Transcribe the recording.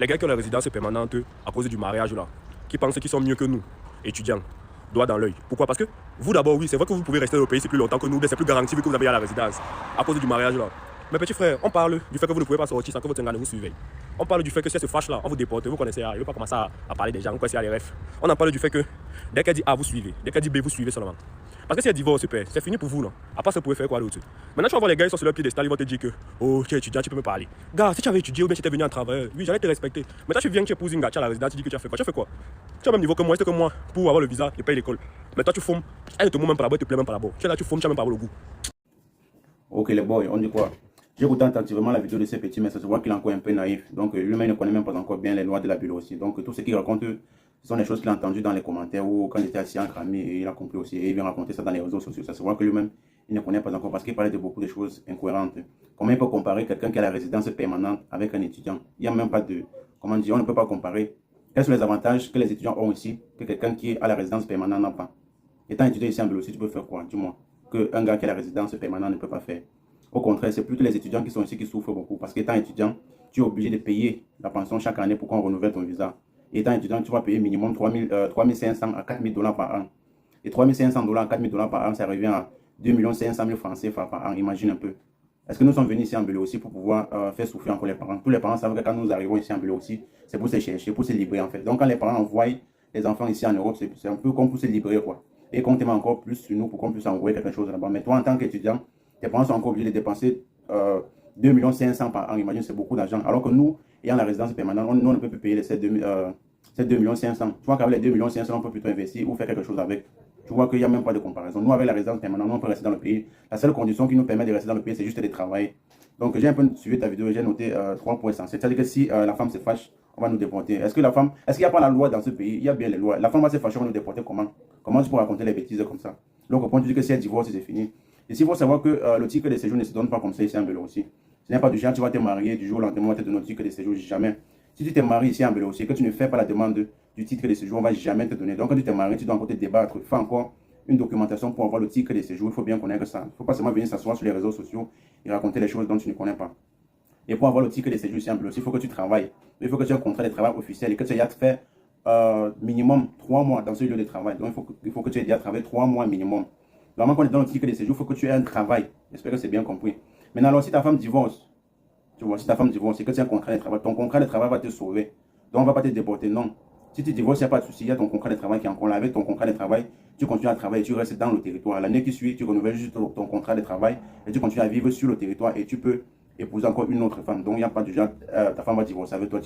Les gars qui ont la résidence permanente à cause du mariage là, qui pensent qu'ils sont mieux que nous, étudiants, doigt dans l'œil. Pourquoi? Parce que vous d'abord, oui, c'est vrai que vous pouvez rester dans le pays plus longtemps que nous, mais c'est plus garanti vu que vous avez à la résidence à cause du mariage là. Mais petit frère, on parle du fait que vous ne pouvez pas sortir sans que votre ne vous suive. On parle du fait que si elle se fâche là, on vous déporte, vous connaissez, il ne veut pas commencer à parler des gens, vous connaissez les refs. On en parle du fait que dès qu'elle dit A, vous suivez, dès qu'elle dit B, vous suivez seulement. Parce que si elle divorce, super, c'est fini pour vous, non? À part ça, vous pouvez faire quoi d'autre? Maintenant, tu vas voir les gars, ils sont sur leur piédestal, ils vont te dire que, oh, tu es étudiant, tu peux me parler. Gars, si tu avais étudié ou bien tu étais venu en travail, oui, j'allais te respecter. Maintenant, tu viens, tu épouses une gars, tu as la résidence, tu dis que tu as fait quoi? Tu as fait quoi? Tu as le même niveau que moi, c'est que moi, pour avoir le visa, je paye l'école. Mais toi, tu fumes, elle ne te montre même pas la boîte, elle te plaît même pas la boîte. Tu es là, tu fumes, tu n'as même pas le goût. Ok les boys, on dit quoi? J'ai écouté attentivement la vidéo de ces petits, mais ça se voit qu'il est encore un peu naïf. Donc lui-même ne connaît même pas encore bien les lois de la Biélorussie. Donc tout ce qu'il raconte, ce sont des choses qu'il a entendues dans les commentaires ou quand il était assis en cramé et il a compris aussi. Et il vient raconter ça dans les réseaux sociaux. Ça se voit que lui-même, il ne connaît pas encore parce qu'il parlait de beaucoup de choses incohérentes. Comment il peut comparer quelqu'un qui a la résidence permanente avec un étudiant? Il n'y a même pas de... Comment dire? On ne peut pas comparer. Quels sont les avantages que les étudiants ont ici que quelqu'un qui a la résidence permanente n'a pas? Étant étudiant ici en Biélorussie, tu peux faire quoi? Dis-moi. Qu'un gars qui a la résidence permanente ne peut pas faire. Au contraire, c'est plutôt les étudiants qui sont ici qui souffrent beaucoup. Parce qu'étant étudiant, tu es obligé de payer la pension chaque année pour qu'on renouvelle ton visa. Étant étudiant, tu vas payer minimum 3500 à 4000 dollars par an. Et 3500 dollars à 4000 dollars par an, ça revient à 2 500 000 francs CFA par an. Imagine un peu. Est-ce que nous sommes venus ici en Biélorussie pour pouvoir faire souffrir encore les parents? Tous les parents savent que quand nous arrivons ici en Biélorussie, c'est pour se chercher, pour se libérer en fait. Donc quand les parents envoient les enfants ici en Europe, c'est un peu comme pour se libérer quoi. Et qu'on t'aime encore plus sur nous pour qu'on puisse envoyer quelque chose là-bas. Mais toi, en tant qu'étudiant, tes parents sont encore obligés de dépenser 2 500 000 par an. Imagine, c'est beaucoup d'argent. Alors que nous, ayant la résidence permanente, nous, on ne peut plus payer ces 2 500 000. Tu vois qu'avec les 2 500 000, on peut plutôt investir ou faire quelque chose avec. Tu vois qu'il n'y a même pas de comparaison. Nous, avec la résidence permanente, on peut rester dans le pays. La seule condition qui nous permet de rester dans le pays, c'est juste de travailler. Donc, j'ai un peu suivi ta vidéo, j'ai noté 3 points essentiels. C'est-à-dire que si la femme se fâche, on va nous déporter. Est-ce qu'il n'y a pas la loi dans ce pays? Il y a bien les lois. La femme va se fâcher, on va nous déporter comment? Comment tu peux raconter les bêtises comme ça? Donc, au point, tu dis que si elle divorce, c'est fini. Ici, il faut savoir que le titre de séjour ne se donne pas comme ça ici en Biélorussie. Ce n'est pas du genre, tu vas te marier du jour au lendemain, on va te donner le titre de séjour, jamais. Si tu te maries ici en Biélorussie et que tu ne fais pas la demande du titre de séjour, on ne va jamais te donner. Donc, quand tu te maries, tu dois encore te débattre, faire encore une documentation pour avoir le titre de séjour. Il faut bien connaître ça. Il ne faut pas seulement venir s'asseoir sur les réseaux sociaux et raconter les choses dont tu ne connais pas. Et pour avoir le titre de séjour ici en Biélorussie, il faut que tu travailles. Il faut que tu aies un contrat de travail officiel et que tu aies fait minimum 3 mois dans ce lieu de travail. Donc, il faut que tu aies déjà travaillé 3 mois minimum. Normalement, quand on est dans le titre de séjour, il faut que tu aies un travail. J'espère que c'est bien compris. Maintenant, alors, si ta femme divorce, tu vois, si ta femme divorce et que tu as un contrat de travail, ton contrat de travail va te sauver. Donc, on ne va pas te déporter, non. Si tu divorces, il n'y a pas de souci, il y a ton contrat de travail qui est encore là. Avec ton contrat de travail, tu continues à travailler, tu restes dans le territoire. L'année qui suit, tu renouvelles juste ton contrat de travail et tu continues à vivre sur le territoire et tu peux épouser encore une autre femme. Donc, il n'y a pas de genre, ta femme va divorcer avec toi,